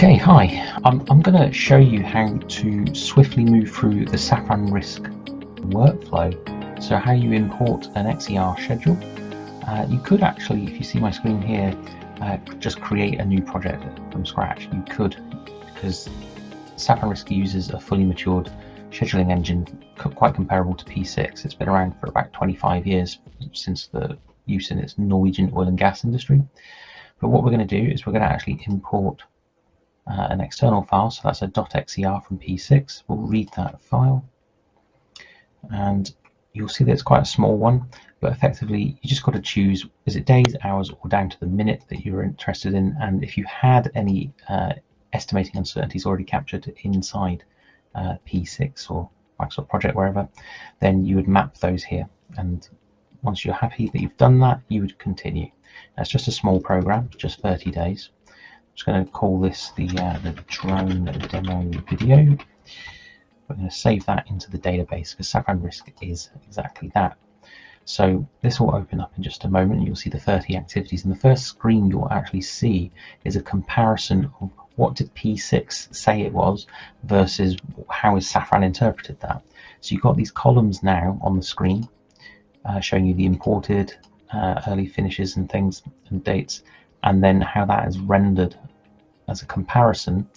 Okay, hi. I'm going to show you how to swiftly move through the Safran Risk workflow. So how you import an XER schedule. You could actually, if you see my screen here, just create a new project from scratch. You could, because Safran Risk uses a fully matured scheduling engine quite comparable to P6. It's been around for about 25 years since the use in its Norwegian oil and gas industry. But what we're going to do is we're going to actually import an external file, so that's a .xer from P6. We'll read that file and you'll see that it's quite a small one, but effectively you just got to choose, is it days, hours, or down to the minute that you're interested in, and if you had any estimating uncertainties already captured inside P6 or Microsoft Project, wherever, then you would map those here, and once you're happy that you've done that, you would continue. That's just a small program, just 30 days. I'm just going to call this the drone demo video. We're going to save that into the database because Safran Risk is exactly that. So this will open up in just a moment. You'll see the 30 activities, and the first screen you'll actually see is a comparison of what did P6 say it was versus how is Safran interpreted that. So you've got these columns now on the screen showing you the imported early finishes and things and dates, and then how that is rendered as a comparison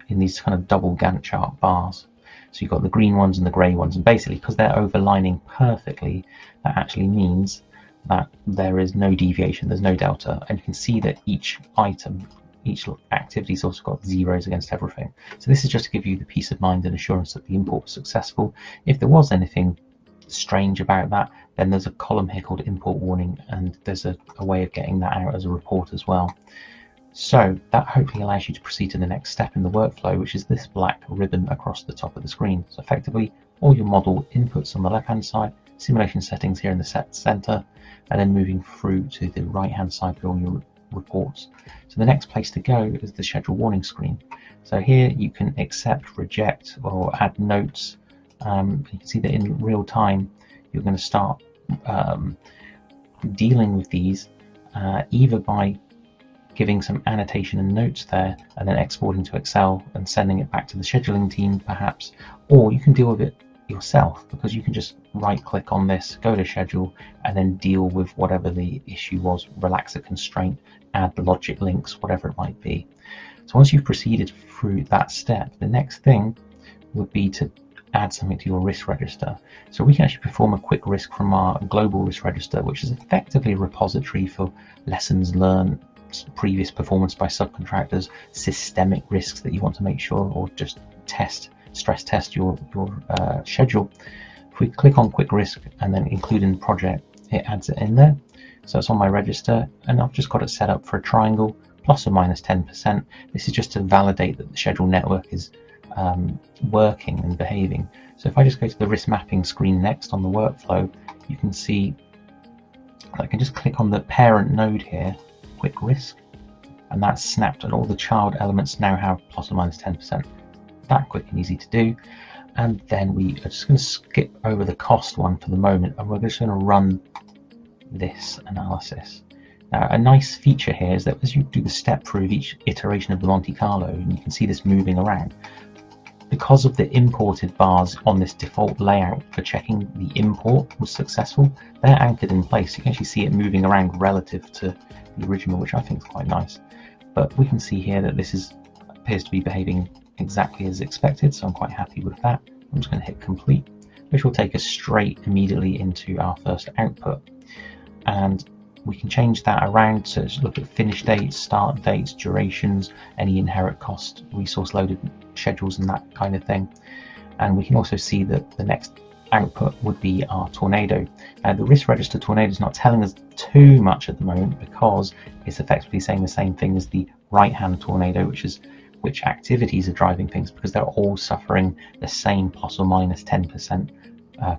in these kind of double Gantt chart bars. So you've got the green ones and the grey ones, and basically because they're overlining perfectly, that actually means that there is no deviation, there's no delta, and you can see that each item, each activity's also got zeros against everything. So this is just to give you the peace of mind and assurance that the import was successful. If there was anything strange about that, then there's a column here called import warning, and there's a way of getting that out as a report as well. So that hopefully allows you to proceed to the next step in the workflow, which is this black ribbon across the top of the screen. So effectively all your model inputs on the left hand side, simulation settings here in the set center, and then moving through to the right hand side for all your reports. So the next place to go is the schedule warning screen. So here you can accept, reject, or add notes. You can see that in real time you're going to start dealing with these either by giving some annotation and notes there and then exporting to Excel and sending it back to the scheduling team perhaps, or you can deal with it yourself because you can just right click on this, go to schedule, and then deal with whatever the issue was, relax a constraint, add the logic links, whatever it might be. So once you've proceeded through that step, the next thing would be to add something to your risk register. So we can actually perform a quick risk from our global risk register, which is effectively a repository for lessons learned, previous performance by subcontractors, systemic risks that you want to make sure, or just stress test your schedule. If we click on quick risk and then include in project, it adds it in there. So it's on my register, and I've just got it set up for a triangle plus or minus 10%. This is just to validate that the schedule network is working and behaving. So if I just go to the risk mapping screen next on the workflow, you can see I can just click on the parent node here, quick risk, and that's snapped, and all the child elements now have plus or minus 10%. That quick and easy to do. And then we are just going to skip over the cost one for the moment, and we're just going to run this analysis. Now, a nice feature here is that as you do the step through of each iteration of the Monte Carlo, and you can see this moving around, because of the imported bars on this default layout for checking the import was successful, they're anchored in place. You can actually see it moving around relative to the original, which I think is quite nice. But we can see here that this appears to be behaving exactly as expected, so I'm quite happy with that. I'm just going to hit complete, which will take us straight immediately into our first output. And we can change that around to look at finish dates, start dates, durations, any inherent cost, resource loaded schedules, and that kind of thing. And we can also see that the next output would be our tornado. The risk register tornado is not telling us too much at the moment because it's effectively saying the same thing as the right hand tornado, which is which activities are driving things, because they're all suffering the same plus or minus 10%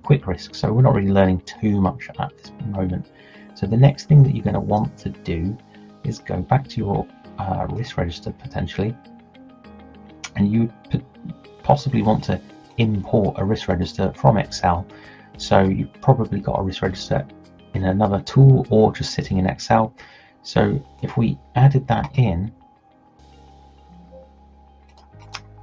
quick risk. So we're not really learning too much at this moment. So the next thing that you're going to want to do is go back to your risk register potentially, and you possibly want to import a risk register from Excel. So you've probably got a risk register in another tool or just sitting in Excel. So if we added that in,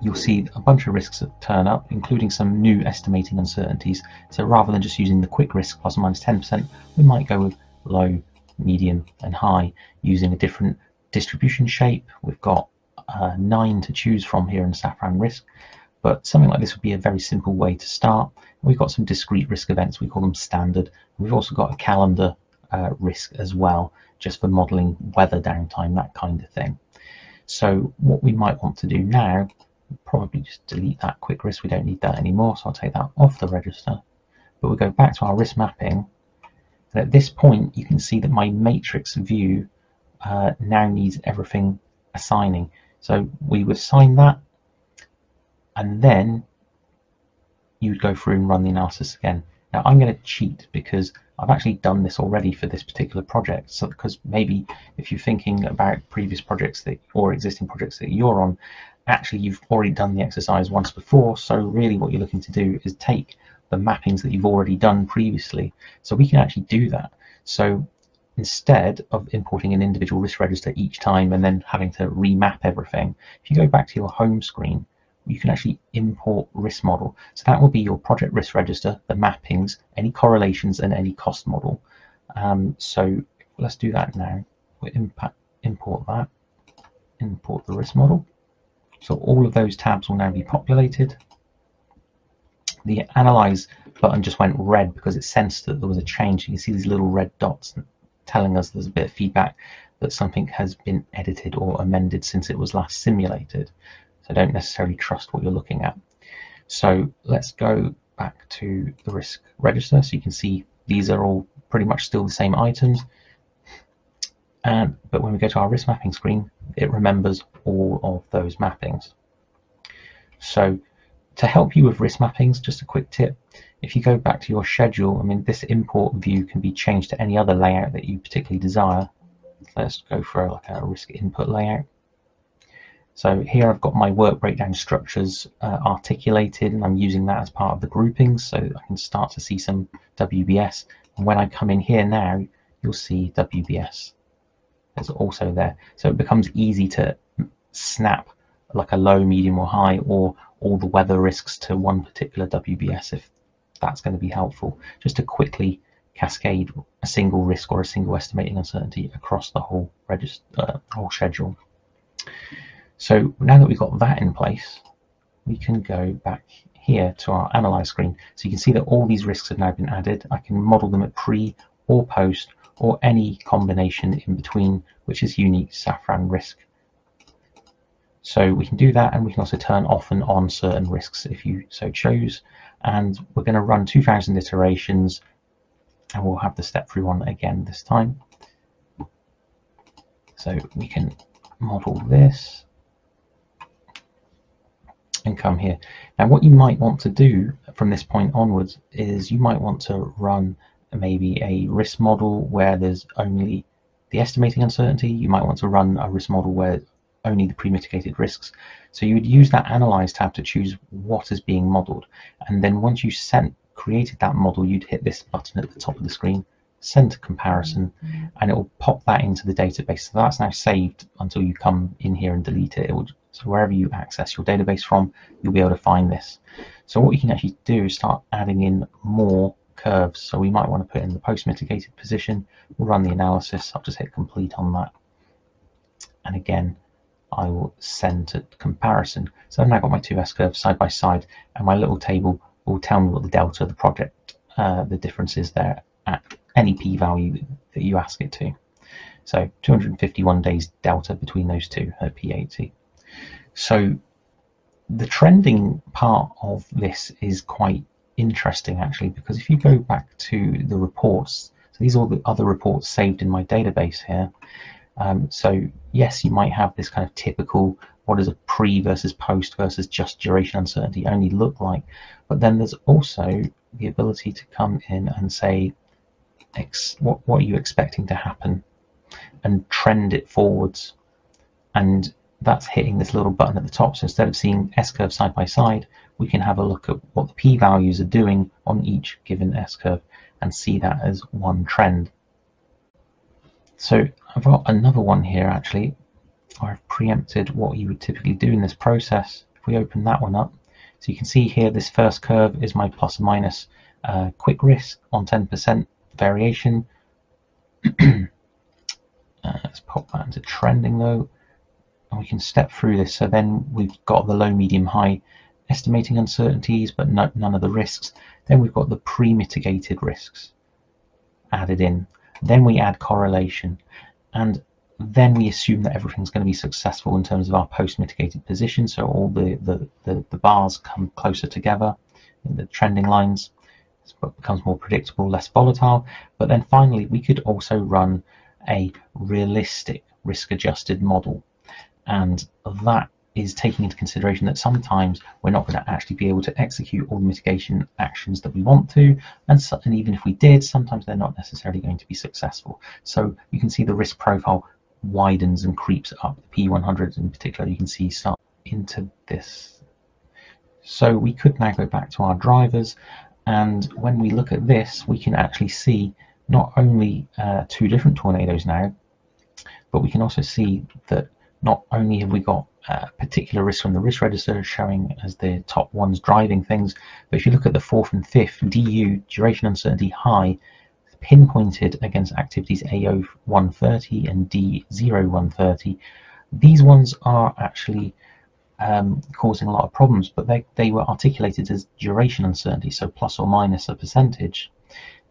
you'll see a bunch of risks that turn up, including some new estimating uncertainties. So rather than just using the quick risk plus or minus 10%, we might go with low, medium and high using a different distribution shape. We've got 9 to choose from here in Safran Risk, but something like this would be a very simple way to start. We've got some discrete risk events, we call them standard. We've also got a calendar risk as well, just for modelling weather downtime, that kind of thing. So what we might want to do now, probably just delete that quick risk, we don't need that anymore, so I'll take that off the register. But we'll go back to our risk mapping, and at this point you can see that my matrix view now needs everything assigning. So we would assign that, and then you would go through and run the analysis again. Now I'm going to cheat because I've actually done this already for this particular project. So because maybe if you're thinking about previous projects that or existing projects that you're on, actually you've already done the exercise once before. So really what you're looking to do is take the mappings that you've already done previously. So we can actually do that. So instead of importing an individual risk register each time and then having to remap everything, if you go back to your home screen, you can actually import risk model. So that will be your project risk register, the mappings, any correlations and any cost model. So let's do that now. We'll import that, import the risk model. So all of those tabs will now be populated. The analyze button just went red because it sensed that there was a change. You can see these little red dots telling us there's a bit of feedback that something has been edited or amended since it was last simulated. So don't necessarily trust what you're looking at. So let's go back to the risk register. So you can see these are all pretty much still the same items. But when we go to our risk mapping screen, it remembers all of those mappings. So to help you with risk mappings, just a quick tip. If you go back to your schedule, I mean, this import view can be changed to any other layout that you particularly desire. Let's go for like a risk input layout. So here I've got my work breakdown structures articulated, and I'm using that as part of the groupings, so I can start to see some WBS. And when I come in here now, you'll see WBS is also there. So it becomes easy to snap like a low, medium or high, or all the weather risks to one particular WBS if that's going to be helpful, just to quickly cascade a single risk or a single estimating uncertainty across the whole register, whole schedule. So now that we've got that in place, we can go back here to our analyze screen. So you can see that all these risks have now been added. I can model them at pre or post or any combination in between, which is unique to Safran Risk. So we can do that, and we can also turn off and on certain risks if you so choose. And we're going to run 2000 iterations, and we'll have the step through one again this time. So we can model this and come here. Now what you might want to do from this point onwards is you might want to run maybe a risk model where there's only the estimating uncertainty. You might want to run a risk model where only the pre-mitigated risks. So you would use that analyze tab to choose what is being modeled, and then once you created that model, you'd hit this button at the top of the screen, send to comparison, and it will pop that into the database. So that's now saved until you come in here and delete it. So wherever you access your database from, you'll be able to find this. So what you can actually do is start adding in more curves. So we might want to put in the post-mitigated position. We'll run the analysis. I'll just hit complete on that. And again, I will send to comparison. So I've now got my two S-curves side by side, and my little table will tell me what the delta of the project, the difference is there at any p-value that you ask it to. So 251 days delta between those two at P80. So the trending part of this is quite interesting actually, because if you go back to the reports, so these are all the other reports saved in my database here. So yes, you might have this kind of typical, what does a pre versus post versus just duration uncertainty only look like, but then there's also the ability to come in and say, what are you expecting to happen, and trend it forwards. And that's hitting this little button at the top. So instead of seeing S-curve side by side, we can have a look at what the p-values are doing on each given S-curve and see that as one trend. So I've got another one here actually, where I've preempted what you would typically do in this process. If if we open that one up, so you can see here this first curve is my plus or minus quick risk on 10% variation. Let's pop that into trending though, and we can step through this. So then we've got the low, medium, high estimating uncertainties, but none of the risks. Then we've got the pre-mitigated risks added in. Then we add correlation, and then we assume that everything's going to be successful in terms of our post-mitigated position. So all the bars come closer together in the trending lines. It becomes more predictable, less volatile. But then finally, we could also run a realistic risk-adjusted model, and that is taking into consideration that sometimes we're not going to actually be able to execute all the mitigation actions that we want to, and even if we did, sometimes they're not necessarily going to be successful. So you can see the risk profile widens and creeps up. The P100 in particular, you can see start into this. So we could now go back to our drivers, and when we look at this, we can actually see not only two different tornadoes now, but we can also see that not only have we got particular risk from the risk register showing as the top ones driving things, but if you look at the fourth and fifth, DU, duration uncertainty high, pinpointed against activities AO130 and D0130, these ones are actually causing a lot of problems, but they were articulated as duration uncertainty, so plus or minus a percentage.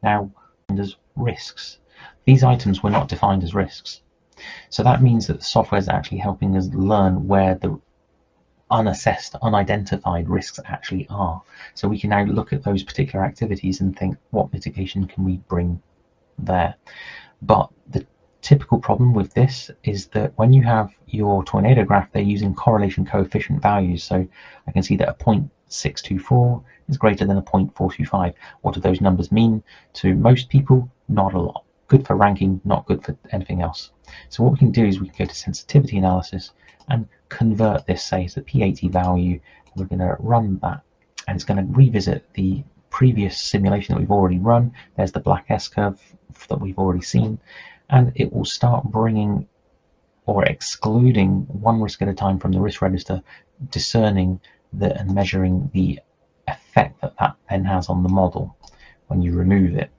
Now, as risks, these items were not defined as risks. So that means that the software is actually helping us learn where the unassessed, unidentified risks actually are. So we can now look at those particular activities and think, what mitigation can we bring there? But the typical problem with this is that when you have your tornado graph, they're using correlation coefficient values. So I can see that a 0.624 is greater than a 0.425. What do those numbers mean? To most people, not a lot. Good for ranking, not good for anything else. So what we can do is we can go to sensitivity analysis and convert this, say, to the P80 value. We're going to run that, and it's going to revisit the previous simulation that we've already run. There's the black S-curve that we've already seen, and it will start bringing or excluding one risk at a time from the risk register, discerning and measuring the effect that that then has on the model when you remove it.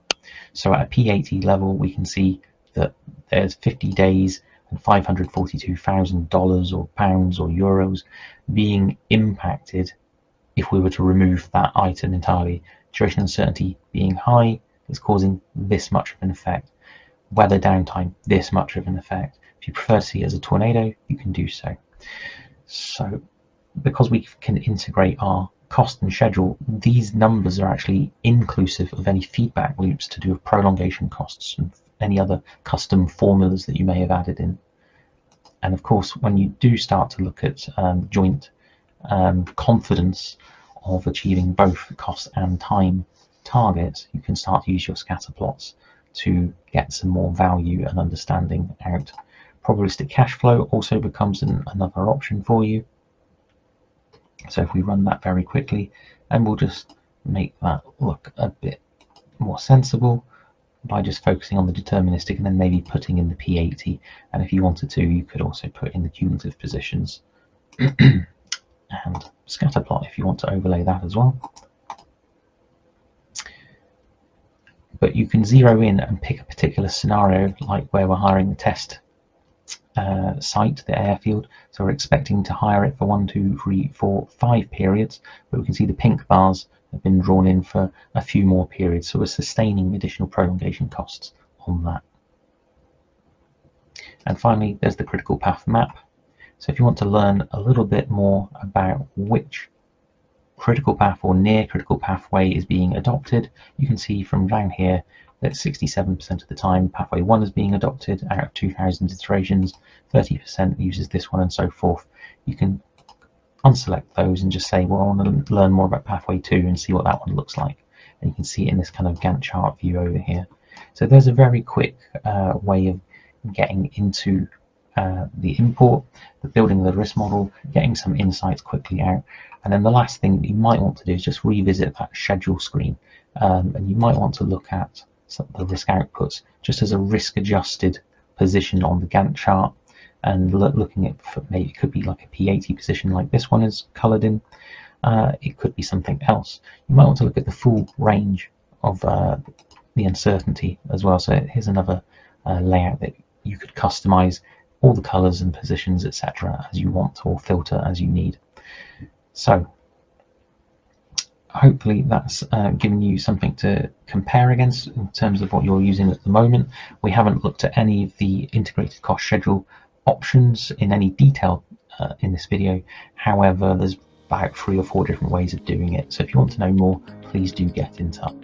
So at a P80 level, we can see that there's 50 days and $542,000 or pounds or euros being impacted if we were to remove that item entirely. Duration uncertainty being high is causing this much of an effect. Weather downtime, this much of an effect. If you prefer to see it as a tornado, you can do so. So because we can integrate our cost and schedule, these numbers are actually inclusive of any feedback loops to do with prolongation costs and any other custom formulas that you may have added in. And of course, when you do start to look at joint confidence of achieving both cost and time targets, you can start to use your scatter plots to get some more value and understanding out. Probabilistic cash flow also becomes another option for you. So if we run that very quickly, and we'll just make that look a bit more sensible by just focusing on the deterministic and then maybe putting in the P80. And if you wanted to, you could also put in the cumulative positions and scatter plot if you want to overlay that as well. But you can zero in and pick a particular scenario, like where we're hiring the test site, the airfield. So we're expecting to hire it for 1, 2, 3, 4, 5 periods, but we can see the pink bars have been drawn in for a few more periods. So we're sustaining additional prolongation costs on that. And finally, there's the critical path map. So if you want to learn a little bit more about which critical path or near critical pathway is being adopted, you can see from down here that 67% of the time pathway 1 is being adopted out of 2,000 iterations, 30% uses this one, and so forth. You can unselect those and just say, well, I want to learn more about pathway 2 and see what that one looks like. And you can see it in this kind of Gantt chart view over here. So there's a very quick way of getting into the import, the building of the risk model, getting some insights quickly out. And then the last thing that you might want to do is just revisit that schedule screen. And you might want to look at some of the risk outputs just as a risk adjusted position on the Gantt chart, and looking at, maybe it could be like a P80 position like this one is coloured in. It could be something else. You might want to look at the full range of the uncertainty as well. So here's another layout that you could customize all the colors and positions, etc., as you want, or filter as you need. So hopefully that's given you something to compare against in terms of what you're using at the moment. We haven't looked at any of the integrated cost schedule options in any detail in this video. However, there's about 3 or 4 different ways of doing it. So if you want to know more, please do get in touch.